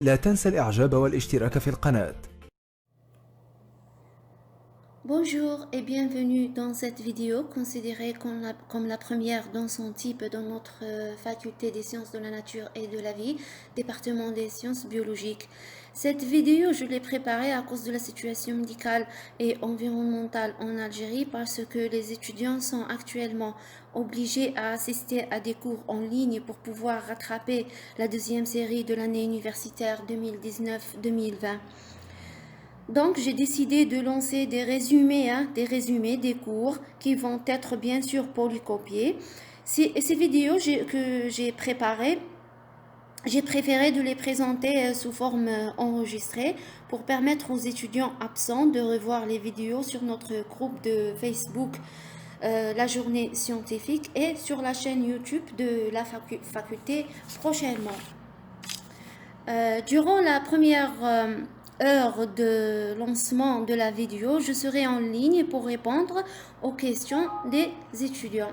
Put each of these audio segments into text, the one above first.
لا تنسى الإعجاب والاشتراك في القناة. Bonjour et bienvenue dans cette vidéo considérée comme la première dans son type dans notre faculté des sciences de la nature et de la vie, département des sciences biologiques. Cette vidéo, je l'ai préparée à cause de la situation médicale et environnementale en Algérie parce que les étudiants sont actuellement obligés à assister à des cours en ligne pour pouvoir rattraper la deuxième série de l'année universitaire 2019-2020. Donc, j'ai décidé de lancer des résumés, des cours qui vont être bien sûr polycopiés. Ces vidéos que j'ai préparées, j'ai préféré de les présenter sous forme enregistrée pour permettre aux étudiants absents de revoir les vidéos sur notre groupe de Facebook La Journée Scientifique et sur la chaîne YouTube de la faculté prochainement. Durant la première heure de lancement de la vidéo, je serai en ligne pour répondre aux questions des étudiants.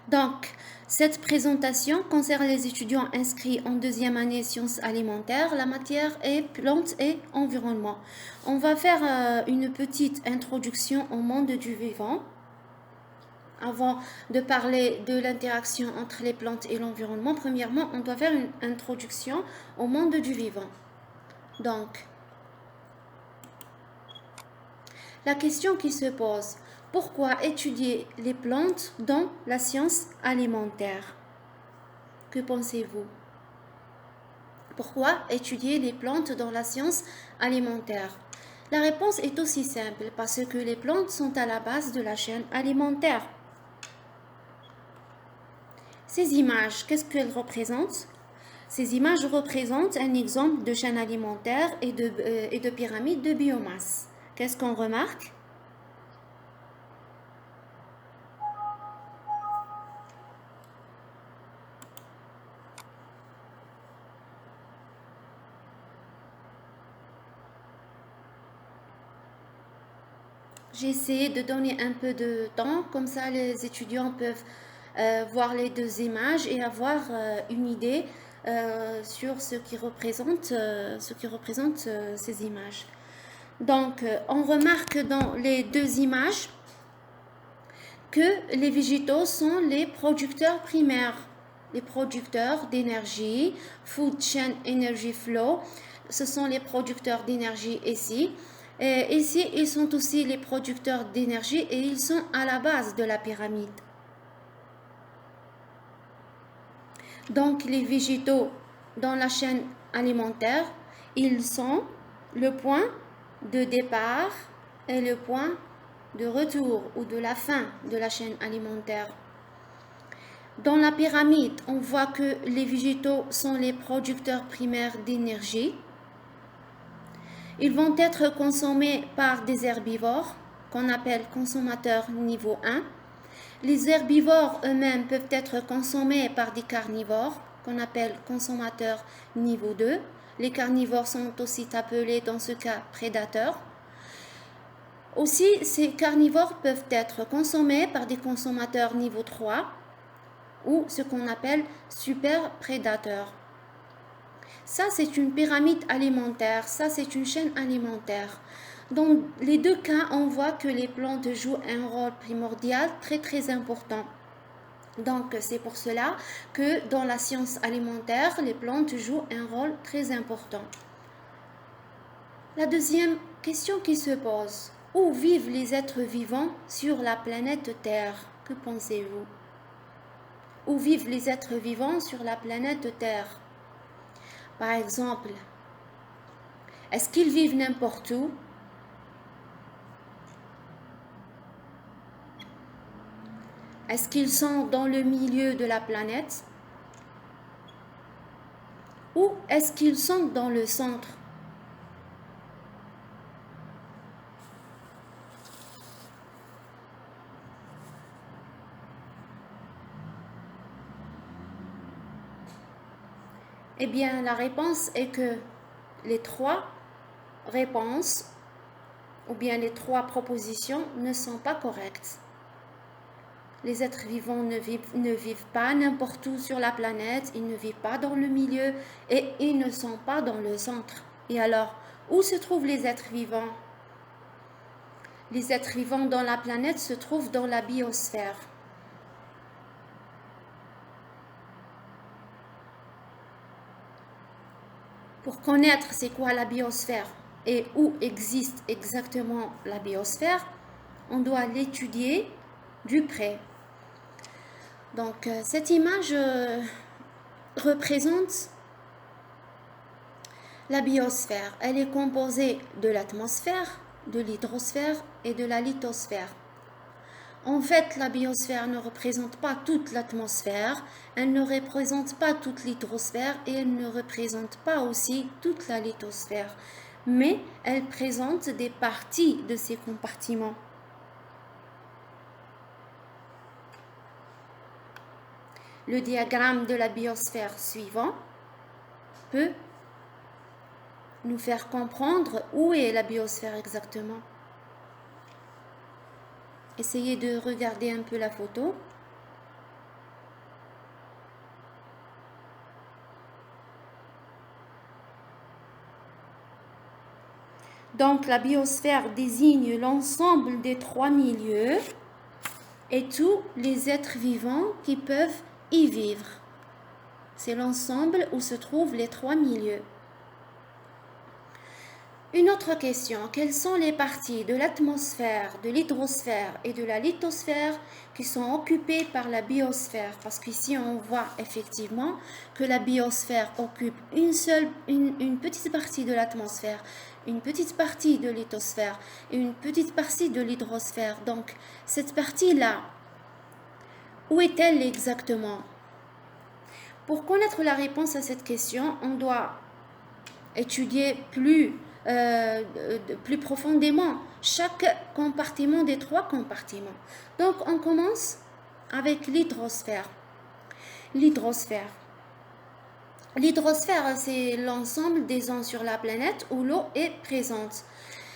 Donc, cette présentation concerne les étudiants inscrits en deuxième année sciences alimentaires. La matière est plantes et environnement. On va faire une petite introduction au monde du vivant. Avant de parler de l'interaction entre les plantes et l'environnement, premièrement, on doit faire une introduction au monde du vivant. Donc, la question qui se pose, pourquoi étudier les plantes dans la science alimentaire? Que pensez-vous? Pourquoi étudier les plantes dans la science alimentaire? La réponse est aussi simple, parce que les plantes sont à la base de la chaîne alimentaire. Ces images, qu'est-ce qu'elles représentent? Ces images représentent un exemple de chaîne alimentaire et de pyramide de biomasse. Qu'est-ce qu'on remarque? J'ai essayé de donner un peu de temps, comme ça les étudiants peuvent voir les deux images et avoir une idée sur ce qui représente ces images. Donc, on remarque dans les deux images que les végétaux sont les producteurs primaires, les producteurs d'énergie, Food Chain Energy Flow, ce sont les producteurs d'énergie ici. Et ici, ils sont aussi les producteurs d'énergie et ils sont à la base de la pyramide. Donc, les végétaux dans la chaîne alimentaire, ils sont le point de départ et le point de retour ou de la fin de la chaîne alimentaire. Dans la pyramide, on voit que les végétaux sont les producteurs primaires d'énergie. Ils vont être consommés par des herbivores qu'on appelle consommateurs niveau 1. Les herbivores eux-mêmes peuvent être consommés par des carnivores qu'on appelle consommateurs niveau 2. Les carnivores sont aussi appelés dans ce cas prédateurs. Aussi, ces carnivores peuvent être consommés par des consommateurs niveau 3 ou ce qu'on appelle super prédateurs. Ça, c'est une pyramide alimentaire, ça, c'est une chaîne alimentaire. Dans les deux cas, on voit que les plantes jouent un rôle primordial très important. Donc, c'est pour cela que dans la science alimentaire, les plantes jouent un rôle très important. La deuxième question qui se pose, où vivent les êtres vivants sur la planète Terre? Que pensez-vous? Où vivent les êtres vivants sur la planète Terre? Par exemple, est-ce qu'ils vivent n'importe où? Est-ce qu'ils sont dans le milieu de la planète? Ou est-ce qu'ils sont dans le centre? Eh bien, la réponse est que les trois réponses ou bien les trois propositions ne sont pas correctes. Les êtres vivants ne vivent pas n'importe où sur la planète, ils ne vivent pas dans le milieu et ils ne sont pas dans le centre. Et alors, où se trouvent les êtres vivants? Les êtres vivants dans la planète se trouvent dans la biosphère. Pour connaître c'est quoi la biosphère et où existe exactement la biosphère, on doit l'étudier du près. Donc, cette image représente la biosphère. Elle est composée de l'atmosphère, de l'hydrosphère et de la lithosphère. En fait, la biosphère ne représente pas toute l'atmosphère, elle ne représente pas toute l'hydrosphère et elle ne représente pas aussi toute la lithosphère, mais elle présente des parties de ces compartiments. Le diagramme de la biosphère suivant peut nous faire comprendre où est la biosphère exactement. Essayez de regarder un peu la photo. Donc, la biosphère désigne l'ensemble des 3 milieux et tous les êtres vivants qui peuvent y vivre. C'est l'ensemble où se trouvent les 3 milieux. Une autre question, quelles sont les parties de l'atmosphère, de l'hydrosphère et de la lithosphère qui sont occupées par la biosphère? Parce qu'ici, on voit effectivement que la biosphère occupe une petite partie de l'atmosphère, une petite partie de lithosphère et une petite partie de l'hydrosphère. Donc, cette partie-là, où est-elle exactement? Pour connaître la réponse à cette question, on doit étudier plus profondément chaque compartiment des 3 compartiments. Donc, on commence avec l'hydrosphère. L'hydrosphère, c'est l'ensemble des zones sur la planète où l'eau est présente.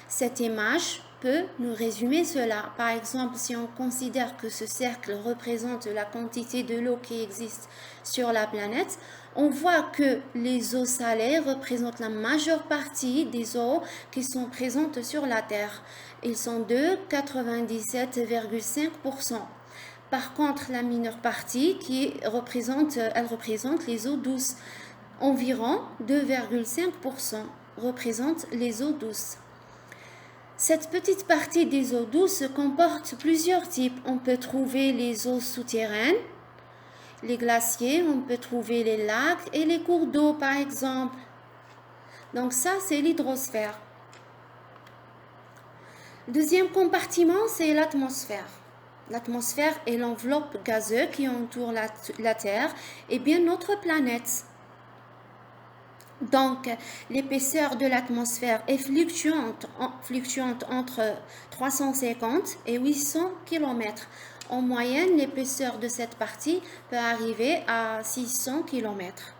Cette image peut nous résumer cela. Par exemple, si on considère que ce cercle représente la quantité de l'eau qui existe sur la planète, on voit que les eaux salées représentent la majeure partie des eaux qui sont présentes sur la Terre. Ils sont de 97,5%. Par contre, la mineure partie elle représente les eaux douces. Environ 2,5% représente les eaux douces. Cette petite partie des eaux douces comporte plusieurs types. On peut trouver les eaux souterraines, les glaciers, on peut trouver les lacs et les cours d'eau par exemple. Donc ça, c'est l'hydrosphère. Deuxième compartiment, c'est l'atmosphère. L'atmosphère est l'enveloppe gazeuse qui entoure la Terre et bien notre planète. Donc, l'épaisseur de l'atmosphère est fluctuante entre 350 et 800 km. En moyenne, l'épaisseur de cette partie peut arriver à 600 km.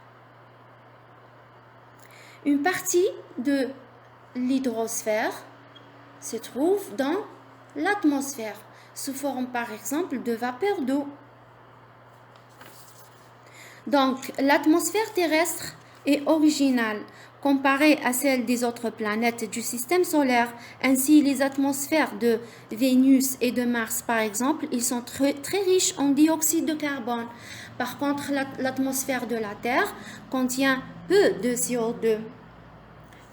Une partie de l'hydrosphère se trouve dans l'atmosphère, sous forme par exemple de vapeur d'eau. Donc, l'atmosphère terrestre est originale comparée à celle des autres planètes du système solaire. Ainsi, les atmosphères de Vénus et de Mars, par exemple, ils sont très riches en dioxyde de carbone. Par contre, l'atmosphère de la Terre contient peu de CO2.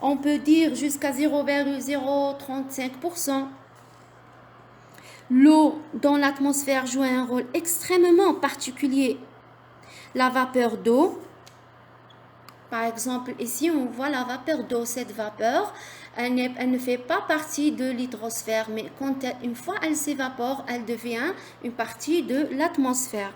On peut dire jusqu'à 0,035%. L'eau dans l'atmosphère joue un rôle extrêmement particulier. La vapeur d'eau, par exemple, ici on voit la vapeur d'eau. Cette vapeur, elle ne fait pas partie de l'hydrosphère, mais une fois elle s'évapore, elle devient une partie de l'atmosphère.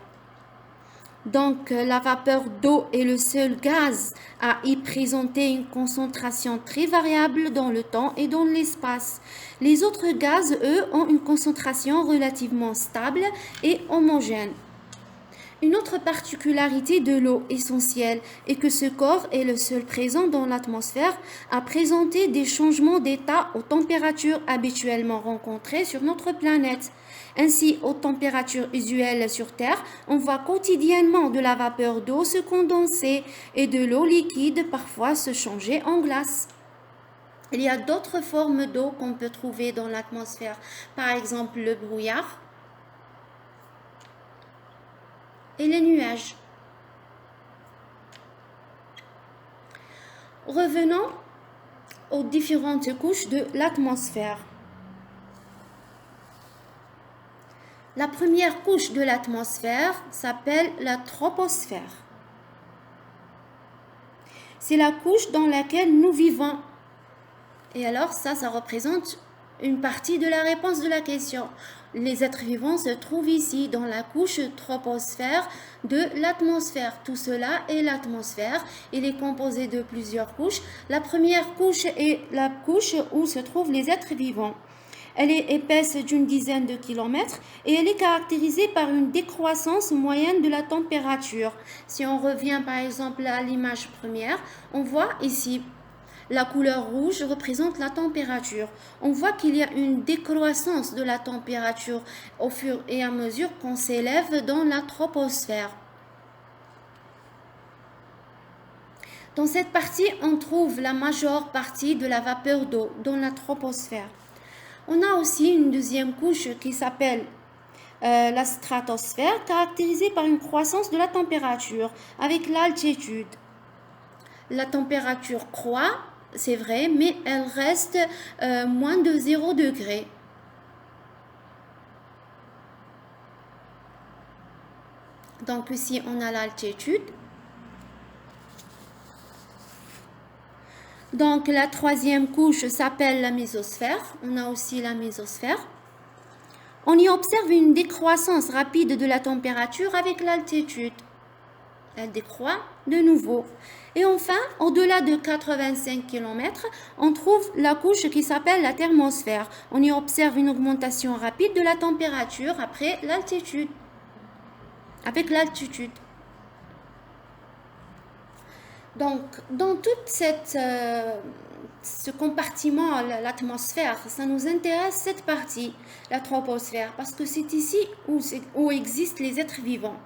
Donc, la vapeur d'eau est le seul gaz à y présenter une concentration très variable dans le temps et dans l'espace. Les autres gaz, eux, ont une concentration relativement stable et homogène. Une autre particularité de l'eau essentielle est que ce corps est le seul présent dans l'atmosphère à présenter des changements d'état aux températures habituellement rencontrées sur notre planète. Ainsi, aux températures usuelles sur Terre, on voit quotidiennement de la vapeur d'eau se condenser et de l'eau liquide parfois se changer en glace. Il y a d'autres formes d'eau qu'on peut trouver dans l'atmosphère, par exemple le brouillard et les nuages. Revenons aux différentes couches de l'atmosphère. La première couche de l'atmosphère s'appelle la troposphère. C'est la couche dans laquelle nous vivons. Et alors ça représente une partie de la réponse de la question. Les êtres vivants se trouvent ici, dans la couche troposphère de l'atmosphère. Tout cela est l'atmosphère. Il est composé de plusieurs couches. La première couche est la couche où se trouvent les êtres vivants. Elle est épaisse d'une dizaine de kilomètres et elle est caractérisée par une décroissance moyenne de la température. Si on revient par exemple à l'image première, on voit ici la couleur rouge représente la température. On voit qu'il y a une décroissance de la température au fur et à mesure qu'on s'élève dans la troposphère. Dans cette partie, on trouve la majeure partie de la vapeur d'eau dans la troposphère. On a aussi une deuxième couche qui s'appelle la stratosphère, caractérisée par une croissance de la température avec l'altitude. La température croît, c'est vrai, mais elle reste moins de 0 degré. Donc ici, on a l'altitude. Donc la troisième couche s'appelle la mésosphère. On a aussi la mésosphère. On y observe une décroissance rapide de la température avec l'altitude. Elle décroît de nouveau. Et enfin, au-delà de 85 km, on trouve la couche qui s'appelle la thermosphère. On y observe une augmentation rapide de la température après l'altitude. Avec l'altitude. Donc, dans tout ce compartiment, l'atmosphère, ça nous intéresse cette partie, la troposphère, parce que c'est ici où existent les êtres vivants.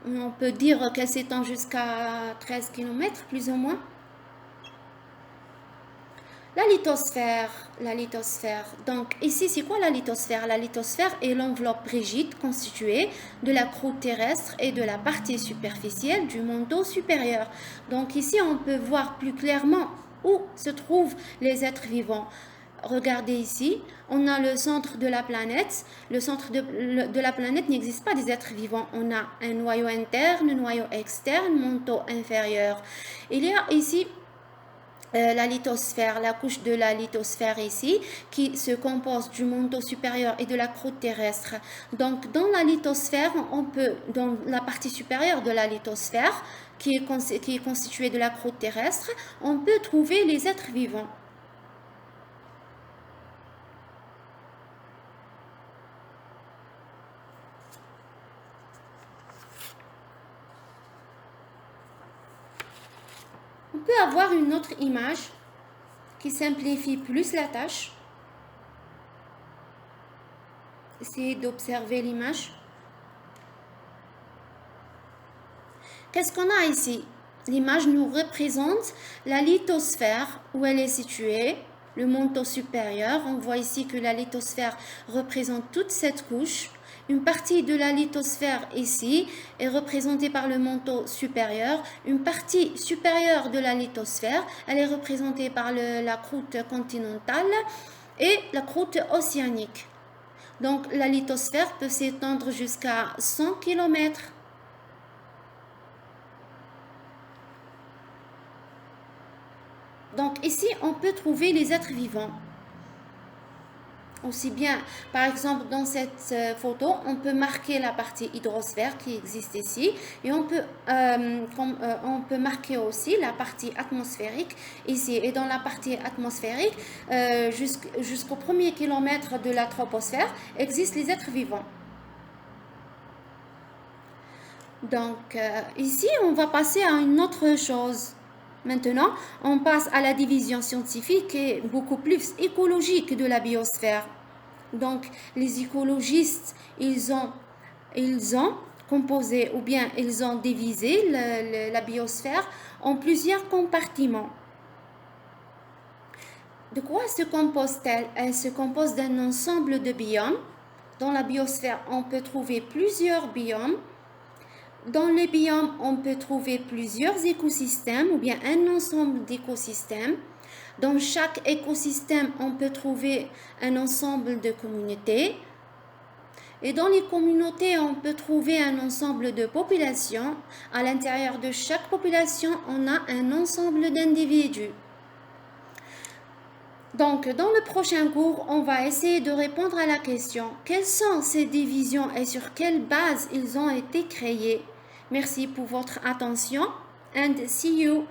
On peut dire qu'elle s'étend jusqu'à 13 km, plus ou moins. La lithosphère. Donc ici, c'est quoi la lithosphère? La lithosphère est l'enveloppe rigide constituée de la croûte terrestre et de la partie superficielle du manteau supérieur. Donc ici, on peut voir plus clairement où se trouvent les êtres vivants. Regardez ici, on a le centre de la planète. Le centre de la planète n'existe pas des êtres vivants. On a un noyau interne, un noyau externe, manteau inférieur. Il y a ici la lithosphère, la couche de la lithosphère ici, qui se compose du manteau supérieur et de la croûte terrestre. Donc, dans la lithosphère, dans la partie supérieure de la lithosphère, qui est constituée de la croûte terrestre, on peut trouver les êtres vivants. On peut avoir une autre image qui simplifie plus la tâche. Essayez d'observer l'image. Qu'est-ce qu'on a ici? L'image nous représente la lithosphère, où elle est située, le manteau supérieur. On voit ici que la lithosphère représente toute cette couche. Une partie de la lithosphère ici est représentée par le manteau supérieur. Une partie supérieure de la lithosphère, elle est représentée par la croûte continentale et la croûte océanique. Donc la lithosphère peut s'étendre jusqu'à 100 km. Donc ici, on peut trouver les êtres vivants. Aussi bien, par exemple, dans cette photo, on peut marquer la partie hydrosphère qui existe ici et on peut marquer aussi la partie atmosphérique ici. Et dans la partie atmosphérique, jusqu'au premier kilomètre de la troposphère, existent les êtres vivants. Donc, ici, on va passer à une autre chose. Maintenant, on passe à la division scientifique qui est beaucoup plus écologique de la biosphère. Donc, les écologistes, ils ont composé ou bien ils ont divisé la biosphère en plusieurs compartiments. De quoi se compose-t-elle? Elle se compose d'un ensemble de biomes. Dans la biosphère, on peut trouver plusieurs biomes. Dans les biomes, on peut trouver plusieurs écosystèmes ou bien un ensemble d'écosystèmes. Dans chaque écosystème, on peut trouver un ensemble de communautés. Et dans les communautés, on peut trouver un ensemble de populations. À l'intérieur de chaque population, on a un ensemble d'individus. Donc, dans le prochain cours, on va essayer de répondre à la question « Quelles sont ces divisions et sur quelle base ils ont été créés ?» Merci pour votre attention and see you.